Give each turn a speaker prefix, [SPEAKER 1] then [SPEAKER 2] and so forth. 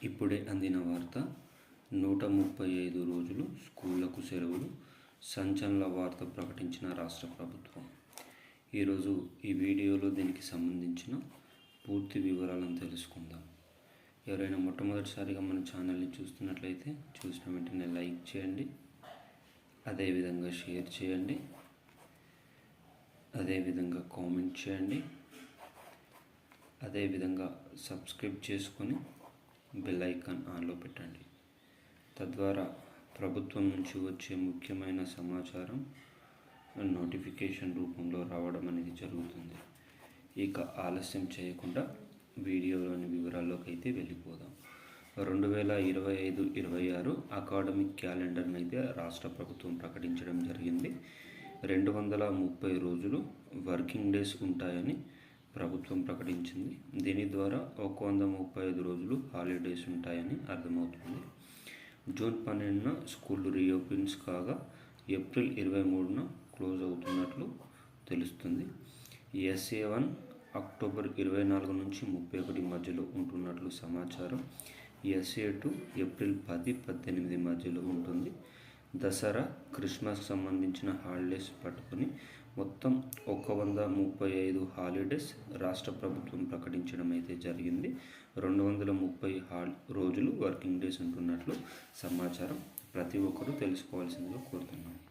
[SPEAKER 1] ఇప్పుడే అందిన వార్త 135 రోజులు స్కూళ్లకు సెలవులు సంచలన వార్త ప్రకటించిన రాష్ట్ర ప్రభుత్వం. ఈరోజు ఈ వీడియోలో దీనికి సంబంధించిన పూర్తి వివరాలను తెలుసుకుందాం. ఎవరైనా మొట్టమొదటిసారిగా మన ఛానల్ని చూస్తున్నట్లయితే చూసిన వెంటనే లైక్ చేయండి, అదేవిధంగా షేర్ చేయండి, అదేవిధంగా కామెంట్ చేయండి, అదేవిధంగా సబ్స్క్రైబ్ చేసుకొని బెల్ ఐకాన్ ఆన్లో పెట్టండి. తద్వారా ప్రభుత్వం నుంచి వచ్చే ముఖ్యమైన సమాచారం నోటిఫికేషన్ రూపంలో రావడం అనేది జరుగుతుంది. ఇక ఆలస్యం చేయకుండా వీడియోలోని వివరాల్లోకి అయితే వెళ్ళిపోదాం. 2025-26 అకాడమిక్ క్యాలెండర్ని అయితే రాష్ట్ర ప్రభుత్వం ప్రకటించడం జరిగింది. 230 రోజులు వర్కింగ్ డేస్ ఉంటాయని ప్రభుత్వం ప్రకటించింది. దీని ద్వారా 135 రోజులు హాలిడేస్ ఉంటాయని అర్థమవుతుంది. జూన్ 12న స్కూళ్ళు రీఓపెన్స్ కాగా ఏప్రిల్ 23న క్లోజ్ అవుతున్నట్లు తెలుస్తుంది. SA1 అక్టోబర్ 24 నుంచి 31 మధ్యలో ఉంటున్నట్లు సమాచారం. SA2 ఏప్రిల్ 10-18 మధ్యలో ఉంటుంది. దసరా, క్రిస్మస్ సంబంధించిన హాలిడేస్ పట్టుకొని మొత్తం 135 హాలిడేస్ రాష్ట్ర ప్రభుత్వం ప్రకటించడం అయితే జరిగింది. 230 రోజులు వర్కింగ్ డేస్ ఉంటున్నట్లు సమాచారం. ప్రతి ఒక్కరూ తెలుసుకోవాల్సిందిగా కోరుతున్నాను.